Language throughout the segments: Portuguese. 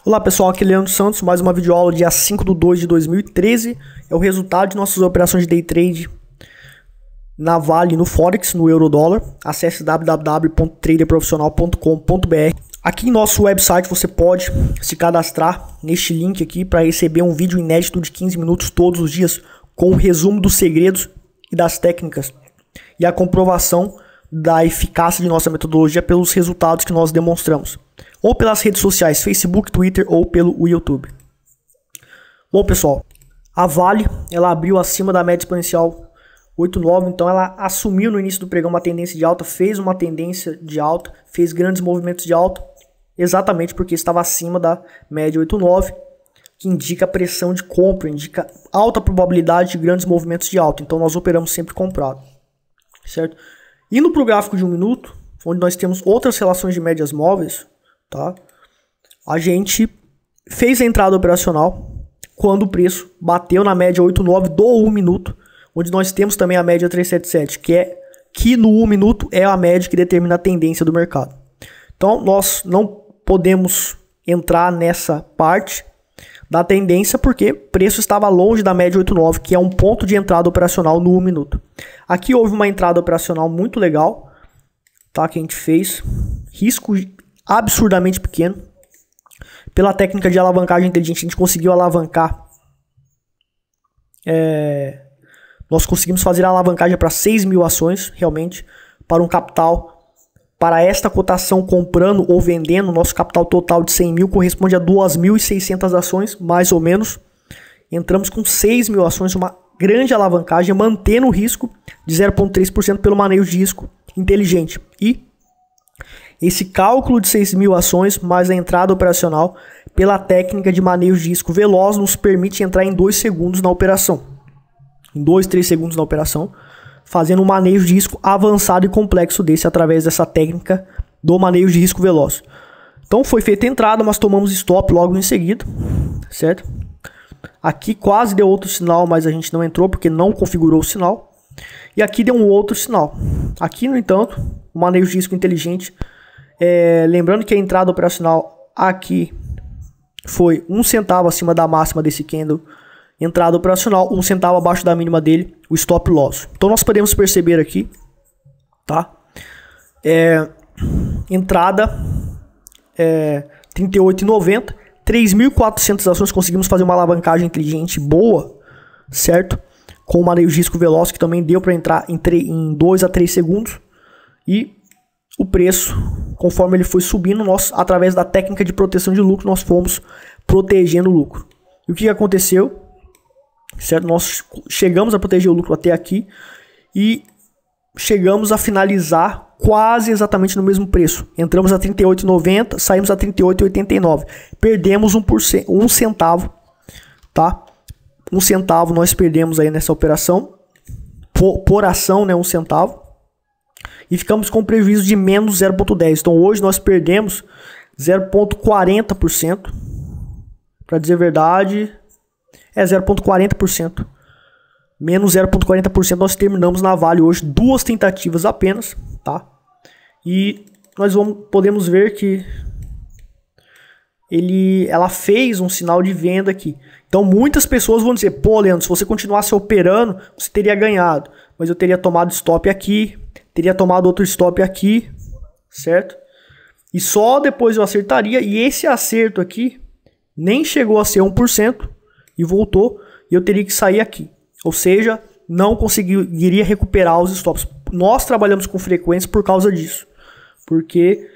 Olá pessoal, aqui é Leandro Santos, mais uma videoaula dia 5/2/2013. É o resultado de nossas operações de day trade na Vale, no Forex, no Eurodólar. Acesse www.traderprofissional.com.br. Aqui em nosso website você pode se cadastrar neste link aqui para receber um vídeo inédito de 15 minutos todos os dias com o resumo dos segredos e das técnicas e a comprovação da eficácia de nossa metodologia pelos resultados que nós demonstramos, ou pelas redes sociais, Facebook, Twitter ou pelo YouTube. Bom pessoal, a Vale ela abriu acima da média exponencial 8,9, então ela assumiu no início do pregão uma tendência de alta, fez uma tendência de alta, fez grandes movimentos de alta, exatamente porque estava acima da média 8,9, que indica pressão de compra, indica alta probabilidade de grandes movimentos de alta, então nós operamos sempre comprado, certo? Indo para o gráfico de 1 minuto, onde nós temos outras relações de médias móveis, tá? A gente fez a entrada operacional quando o preço bateu na média 8,9 do 1 minuto, onde nós temos também a média 377, que no 1 minuto é a média que determina a tendência do mercado. Então nós não podemos entrar nessa parte da tendência porque o preço estava longe da média 8,9, que é um ponto de entrada operacional no 1 minuto. Aqui houve uma entrada operacional muito legal, tá, que a gente fez, risco absurdamente pequeno. Pela técnica de alavancagem inteligente, a gente conseguiu alavancar. Nós conseguimos fazer a alavancagem para 6 mil ações, realmente, para um capital. Para esta cotação, comprando ou vendendo, nosso capital total de 100 mil corresponde a 2.600 ações, mais ou menos. Entramos com 6 mil ações, uma grande alavancagem, mantendo o risco de 0,3% pelo manejo de risco inteligente. E esse cálculo de 6 mil ações, mais a entrada operacional, pela técnica de manejo de risco veloz, nos permite entrar em 2 segundos na operação. Em 2, 3 segundos na operação, fazendo um manejo de risco avançado e complexo desse através dessa técnica do manejo de risco veloz. Então foi feita a entrada, mas tomamos stop logo em seguida, certo? Aqui quase deu outro sinal, mas a gente não entrou porque não configurou o sinal. E aqui deu um outro sinal. Aqui, no entanto, o manejo de risco inteligente, lembrando que a entrada operacional aqui foi 1 centavo acima da máxima desse candle. Entrada operacional, 1 centavo abaixo da mínima dele, o stop loss. Então nós podemos perceber aqui, tá? Entrada 38,90, 3.400 ações, conseguimos fazer uma alavancagem inteligente boa, certo? Com o manejo de risco veloz, que também deu para entrar em 2 a 3 segundos. E o preço, conforme ele foi subindo, nós, através da técnica de proteção de lucro, nós fomos protegendo o lucro. E o que aconteceu? Certo? Nós chegamos a proteger o lucro até aqui e chegamos a finalizar quase exatamente no mesmo preço. Entramos a 38,90, saímos a 38,89. Perdemos 1 centavo, tá? 1 centavo nós perdemos aí nessa operação, por ação, né, 1 centavo. E ficamos com prejuízo de menos 0,10. Então hoje nós perdemos 0,40%. Para dizer a verdade, 0,40%. Menos 0,40% nós terminamos na Vale hoje. 2 tentativas apenas, tá? E nós podemos ver que ela fez um sinal de venda aqui. Então muitas pessoas vão dizer: pô, Leandro, se você continuasse operando, você teria ganhado. Mas eu teria tomado stop aqui, teria tomado outro stop aqui, certo? E só depois eu acertaria. E esse acerto aqui nem chegou a ser 1%. E voltou, e eu teria que sair aqui. Ou seja, não conseguiria recuperar os stops. Nós trabalhamos com frequência por causa disso. Porque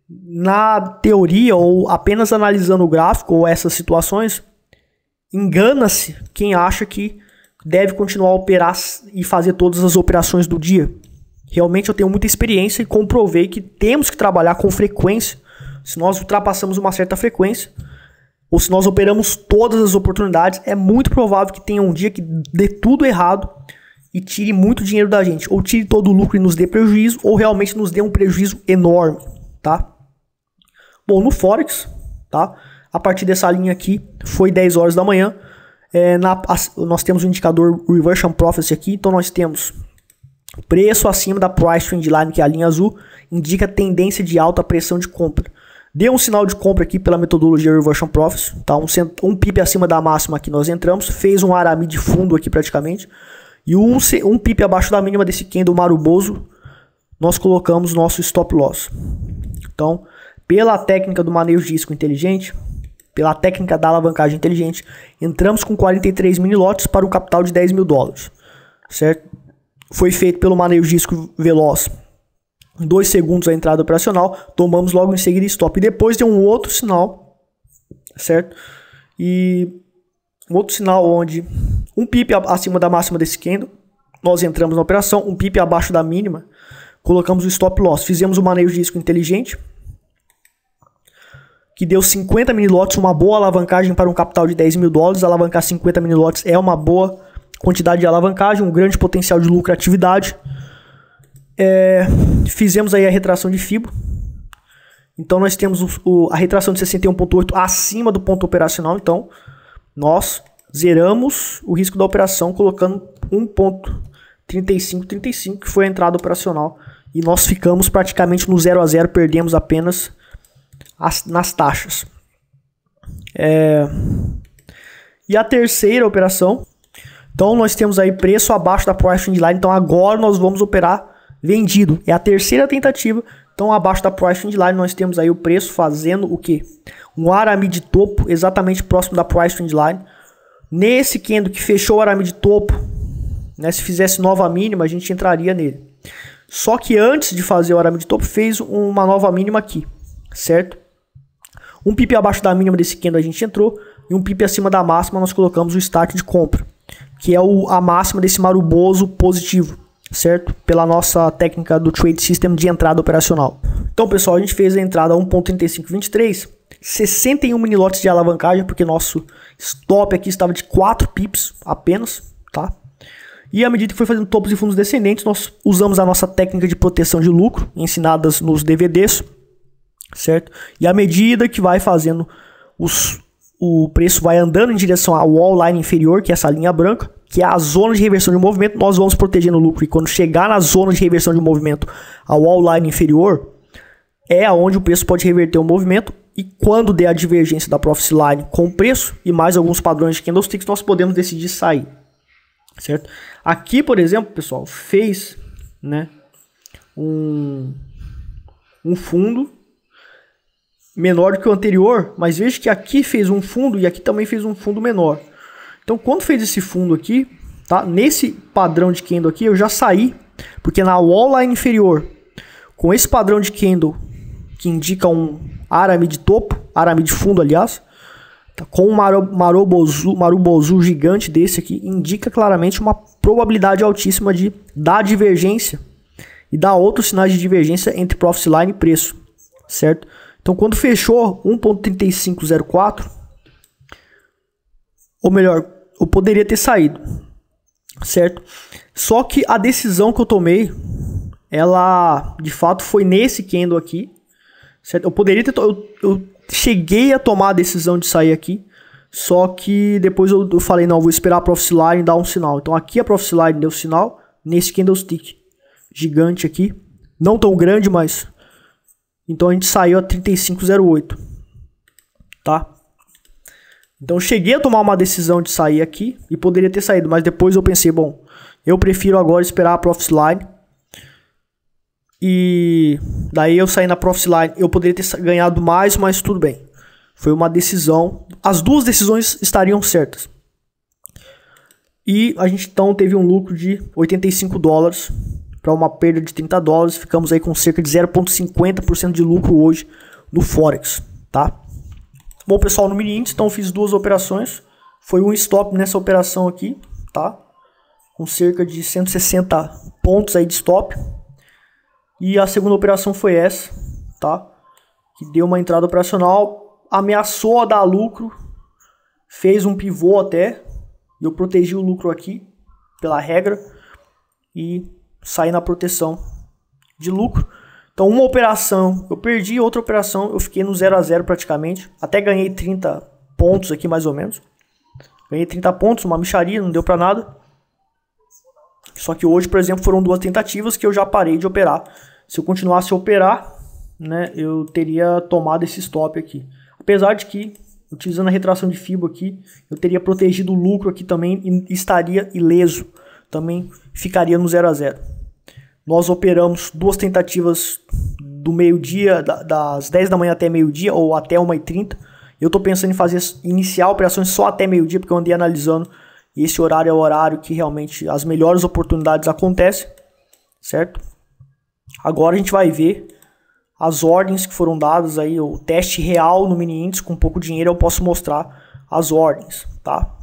na teoria, ou apenas analisando o gráfico, ou essas situações, engana-se quem acha que deve continuar a operar e fazer todas as operações do dia. Realmente eu tenho muita experiência e comprovei que temos que trabalhar com frequência. Se nós ultrapassamos uma certa frequência, ou se nós operamos todas as oportunidades, é muito provável que tenha um dia que dê tudo errado e tire muito dinheiro da gente. Ou tire todo o lucro e nos dê prejuízo, ou realmente nos dê um prejuízo enorme, tá? Bom, no Forex, tá? A partir dessa linha aqui, foi 10 horas da manhã. Nós temos o indicador Reversion Prophecy aqui, então nós temos preço acima da Price Trend Line, que é a linha azul, indica tendência de alta pressão de compra. Deu um sinal de compra aqui pela metodologia Reversion Profits, tá? Um pip acima da máxima aqui nós entramos, fez um arame de fundo aqui praticamente, e um pip abaixo da mínima desse candle maruboso, nós colocamos nosso stop loss. Então, pela técnica do manejo de risco inteligente, pela técnica da alavancagem inteligente, entramos com 43 mini lotes para um capital de 10 mil dólares, certo? Foi feito pelo manejo de risco veloz. Em 2 segundos a entrada operacional, tomamos logo em seguida stop. E depois tem um outro sinal, certo? E um outro sinal onde um pip acima da máxima desse candle, nós entramos na operação, um pip abaixo da mínima, colocamos o stop loss. Fizemos o manejo de risco inteligente, que deu 50 mini lotes, uma boa alavancagem para um capital de 10 mil dólares. Alavancar 50 mini lotes é uma boa quantidade de alavancagem, um grande potencial de lucratividade. Fizemos aí a retração de Fibo. Então nós temos a retração de 61,8 acima do ponto operacional. Então nós zeramos o risco da operação colocando 1,3535, que foi a entrada operacional. E nós ficamos praticamente no 0 a 0, perdemos apenas nas taxas. E a terceira operação, então nós temos aí preço abaixo da price trend line. Então agora nós vamos operar vendido. É a terceira tentativa. Então abaixo da price trend line nós temos aí o preço fazendo o que? Um arame de topo exatamente próximo da price trend line. Nesse candle que fechou o arame de topo, né, se fizesse nova mínima a gente entraria nele. Só que antes de fazer o arame de topo fez uma nova mínima aqui, certo? Um pip abaixo da mínima desse candle a gente entrou, e um pip acima da máxima nós colocamos o start de compra, que é a máxima desse maruboso positivo, certo? Pela nossa técnica do Trade System de entrada operacional. Então, pessoal, a gente fez a entrada a 1.3523, 61 mini lotes de alavancagem, porque nosso stop aqui estava de 4 pips apenas, tá? E à medida que foi fazendo topos e fundos descendentes, nós usamos a nossa técnica de proteção de lucro, ensinadas nos DVDs, certo? E à medida que vai fazendo, o preço vai andando em direção ao wall line inferior, que é essa linha branca, que é a zona de reversão de movimento, nós vamos protegendo o lucro. E quando chegar na zona de reversão de movimento, a wall line inferior, é onde o preço pode reverter o movimento. E quando der a divergência da profit line com o preço e mais alguns padrões de candlesticks, nós podemos decidir sair, certo? Aqui, por exemplo, pessoal, fez, né, um fundo menor do que o anterior, mas veja que aqui fez um fundo e aqui também fez um fundo menor. Então, quando fez esse fundo aqui, tá? Nesse padrão de candle aqui, eu já saí, porque na wall line inferior, com esse padrão de candle que indica um arame de topo, arame de fundo, aliás, tá? Com um marubozu gigante desse aqui, indica claramente uma probabilidade altíssima de dar divergência e dar outros sinais de divergência entre profit line e preço, certo? Então, quando fechou 1.3504, ou melhor, eu poderia ter saído, certo? Só que a decisão que eu tomei, ela de fato foi nesse candle aqui, certo? Eu poderia ter, eu cheguei a tomar a decisão de sair aqui, só que depois eu falei, não, vou esperar a profit line dar um sinal. Então aqui a profit line deu sinal, nesse candlestick gigante aqui, não tão grande, mas então a gente saiu a 35,08, tá? Então eu cheguei a tomar uma decisão de sair aqui e poderia ter saído, mas depois eu pensei, bom, eu prefiro agora esperar a profit line. E daí eu saí na profit line, eu poderia ter ganhado mais, mas tudo bem. Foi uma decisão, as duas decisões estariam certas. E a gente então teve um lucro de 85 dólares para uma perda de 30 dólares. Ficamos aí com cerca de 0,50% de lucro hoje no Forex, tá? Bom, pessoal, no mini índice, então fiz duas operações. Foi um stop nessa operação aqui, tá? Com cerca de 160 pontos aí de stop. E a segunda operação foi essa, tá? Que deu uma entrada operacional, ameaçou a dar lucro, fez um pivô até, e eu protegi o lucro aqui, pela regra, e saí na proteção de lucro. Então uma operação eu perdi, outra operação eu fiquei no 0 a 0 praticamente, até ganhei 30 pontos aqui mais ou menos. Ganhei 30 pontos, uma mixaria, não deu pra nada. Só que hoje, por exemplo, foram duas tentativas que eu já parei de operar. Se eu continuasse a operar, né, eu teria tomado esse stop aqui. Apesar de que, utilizando a retração de FIBO aqui, eu teria protegido o lucro aqui também e estaria ileso. Também ficaria no 0 a 0. Nós operamos 2 tentativas do meio-dia, das 10 da manhã até meio-dia, ou até 1h30. Eu estou pensando em iniciar operações só até meio-dia, porque eu andei analisando e esse horário é o horário que realmente as melhores oportunidades acontecem, certo? Agora a gente vai ver as ordens que foram dadas aí, o teste real no mini índice. Com pouco dinheiro eu posso mostrar as ordens, tá?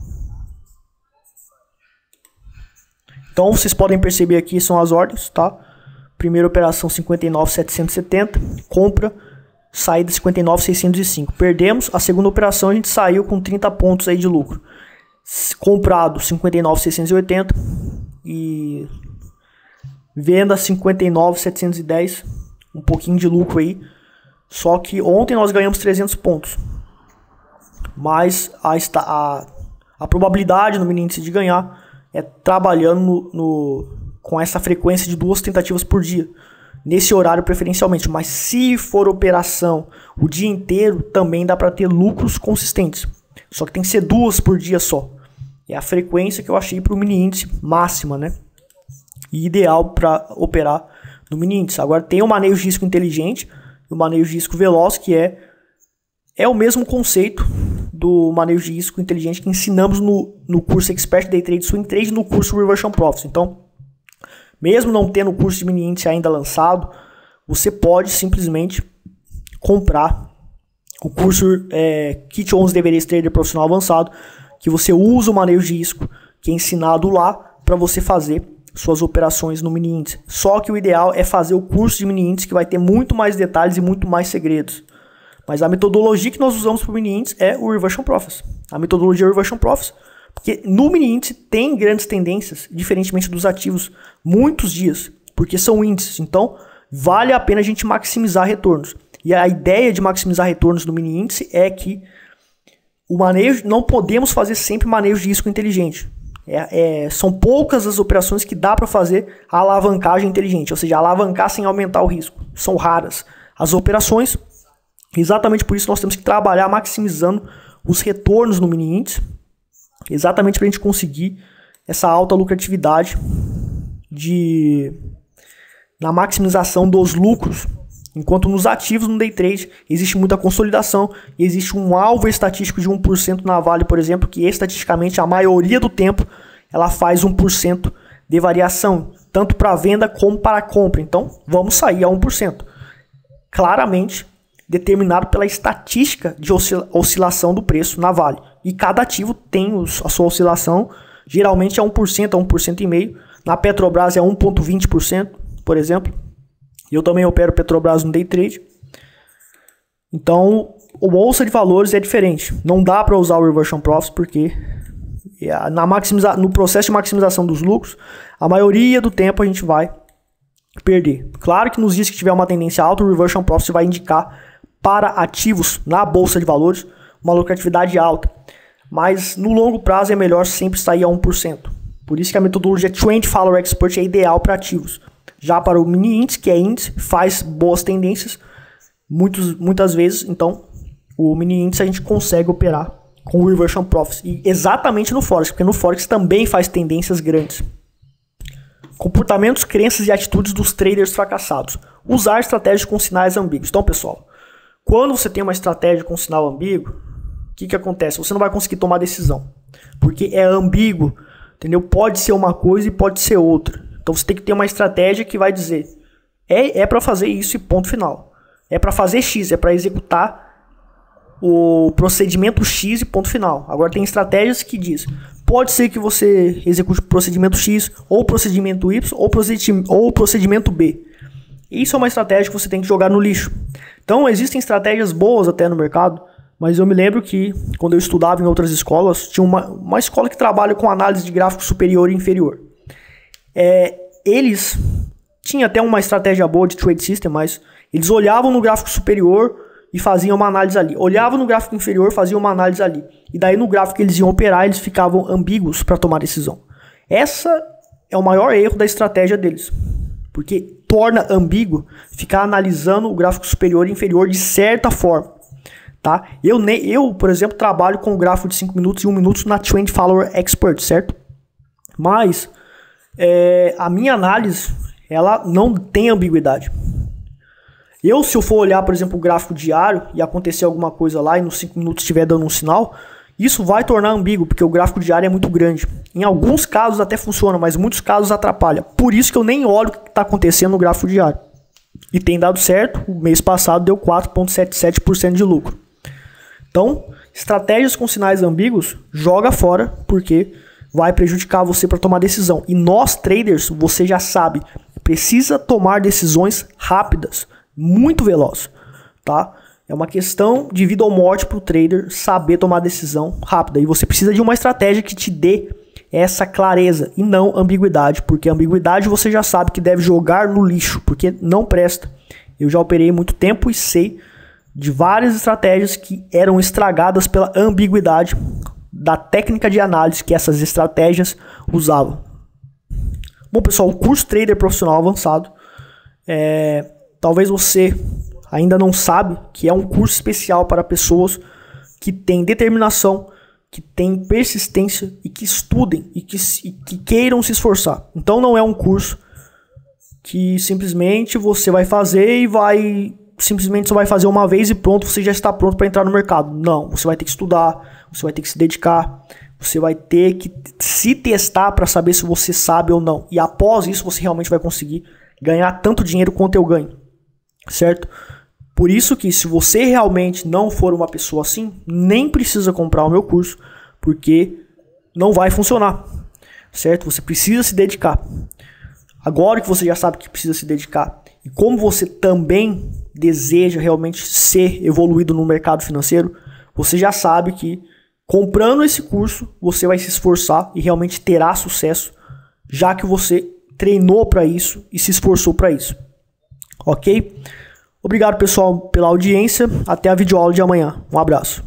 Então vocês podem perceber aqui são as ordens, tá? Primeira operação 59.770, compra, saída 59.605. Perdemos. A segunda operação a gente saiu com 30 pontos aí de lucro. Comprado 59.680 e venda 59.710, um pouquinho de lucro aí. Só que ontem nós ganhamos 300 pontos. Mas a probabilidade no mini índice de ganhar é trabalhando com essa frequência de 2 tentativas por dia, nesse horário preferencialmente. Mas se for operação o dia inteiro, também dá para ter lucros consistentes. Só que tem que ser 2 por dia só. É a frequência que eu achei para o mini índice máxima, né? E ideal para operar no mini índice. Agora tem o manejo de risco inteligente e o manejo de risco veloz, que é o mesmo conceito do manejo de risco inteligente que ensinamos no curso Expert Day Trade Swing Trade, no curso Reversion Profits. Então, mesmo não tendo o curso de mini índice ainda lançado, você pode simplesmente comprar o curso Kit 11 DVDs Trader Profissional Avançado, que você usa o manejo de risco que é ensinado lá para você fazer suas operações no mini índice. Só que o ideal é fazer o curso de mini índice, que vai ter muito mais detalhes e muito mais segredos. Mas a metodologia que nós usamos para o mini índice é o Reversion Profits. A metodologia é o Reversion Profits, porque no mini índice tem grandes tendências, diferentemente dos ativos, muitos dias, porque são índices. Então, vale a pena a gente maximizar retornos. E a ideia de maximizar retornos no mini índice é que o manejo, não podemos fazer sempre manejo de risco inteligente. São poucas as operações que dá para fazer a alavancagem inteligente, ou seja, alavancar sem aumentar o risco. São raras as operações. Exatamente por isso nós temos que trabalhar maximizando os retornos no mini índice, exatamente para a gente conseguir essa alta lucratividade na maximização dos lucros. Enquanto nos ativos, no day trade, existe muita consolidação e existe um alvo estatístico de 1% na Vale, por exemplo, que estatisticamente a maioria do tempo ela faz 1% de variação, tanto para venda como para compra. Então, vamos sair a 1%. Claramente determinado pela estatística de oscilação do preço na Vale. E cada ativo tem a sua oscilação, geralmente é 1% a 1,5%. Na Petrobras é 1,20%, por exemplo. Eu também opero Petrobras no day trade. Então, o bolsa de valores é diferente. Não dá para usar o Reversion Profits porque no processo de maximização dos lucros, a maioria do tempo a gente vai perder. Claro que nos dias que tiver uma tendência alta, o Reversion Profits vai indicar para ativos na bolsa de valores uma lucratividade alta. Mas no longo prazo é melhor sempre sair a 1%. Por isso que a metodologia Trend Follower Expert é ideal para ativos. Já para o mini índice, que é índice, faz boas tendências muitas vezes. Então, o mini índice a gente consegue operar com o Reversion Profits. E exatamente no Forex, porque no Forex também faz tendências grandes. Comportamentos, crenças e atitudes dos traders fracassados. Usar estratégias com sinais ambíguos. Então, pessoal, quando você tem uma estratégia com sinal ambíguo, o que acontece? Você não vai conseguir tomar decisão, porque é ambíguo, entendeu? Pode ser uma coisa e pode ser outra. Então você tem que ter uma estratégia que vai dizer é para fazer isso e ponto final. É para fazer X, é para executar o procedimento X e ponto final. Agora tem estratégias que diz, pode ser que você execute o procedimento X, ou procedimento Y, ou procedimento B. Isso é uma estratégia que você tem que jogar no lixo. Então existem estratégias boas até no mercado, mas eu me lembro que quando eu estudava em outras escolas, tinha uma escola que trabalha com análise de gráfico superior e inferior. Eles tinham até uma estratégia boa de trade system, mas eles olhavam no gráfico superior e faziam uma análise ali. Olhavam no gráfico inferior, faziam uma análise ali. E daí no gráfico que eles iam operar, eles ficavam ambíguos para tomar decisão. Essa é o maior erro da estratégia deles. porque torna ambíguo ficar analisando o gráfico superior e inferior de certa forma, tá? Eu, por exemplo, trabalho com o gráfico de 5 minutos e 1 minuto na Trend Follower Expert, certo? Mas a minha análise, ela não tem ambiguidade. Se eu for olhar, por exemplo, o gráfico diário e acontecer alguma coisa lá e nos 5 minutos estiver dando um sinal, isso vai tornar ambíguo, porque o gráfico diário é muito grande. Em alguns casos até funciona, mas em muitos casos atrapalha. Por isso que eu nem olho o que está acontecendo no gráfico diário. E tem dado certo, o mês passado deu 4,77% de lucro. Então, estratégias com sinais ambíguos, joga fora, porque vai prejudicar você para tomar decisão. E nós, traders, você já sabe, precisa tomar decisões rápidas, muito veloz, tá? É uma questão de vida ou morte para o trader saber tomar decisão rápida. E você precisa de uma estratégia que te dê essa clareza e não ambiguidade. Porque a ambiguidade você já sabe que deve jogar no lixo, porque não presta. Eu já operei muito tempo e sei de várias estratégias que eram estragadas pela ambiguidade da técnica de análise que essas estratégias usavam. Bom, pessoal, o curso Trader Profissional Avançado, talvez você ainda não sabe que é um curso especial para pessoas que têm determinação, que têm persistência e que estudem e que queiram se esforçar. Então não é um curso que simplesmente você vai fazer e simplesmente só vai fazer uma vez e pronto, você já está pronto para entrar no mercado. Não, você vai ter que estudar, você vai ter que se dedicar, você vai ter que se testar para saber se você sabe ou não. E após isso você realmente vai conseguir ganhar tanto dinheiro quanto eu ganho, certo? Por isso que se você realmente não for uma pessoa assim, nem precisa comprar o meu curso, porque não vai funcionar, certo? Você precisa se dedicar. Agora que você já sabe que precisa se dedicar, e como você também deseja realmente ser evoluído no mercado financeiro, você já sabe que comprando esse curso, você vai se esforçar e realmente terá sucesso, já que você treinou para isso e se esforçou para isso. Ok? Obrigado, pessoal, pela audiência. Até a videoaula de amanhã. Um abraço.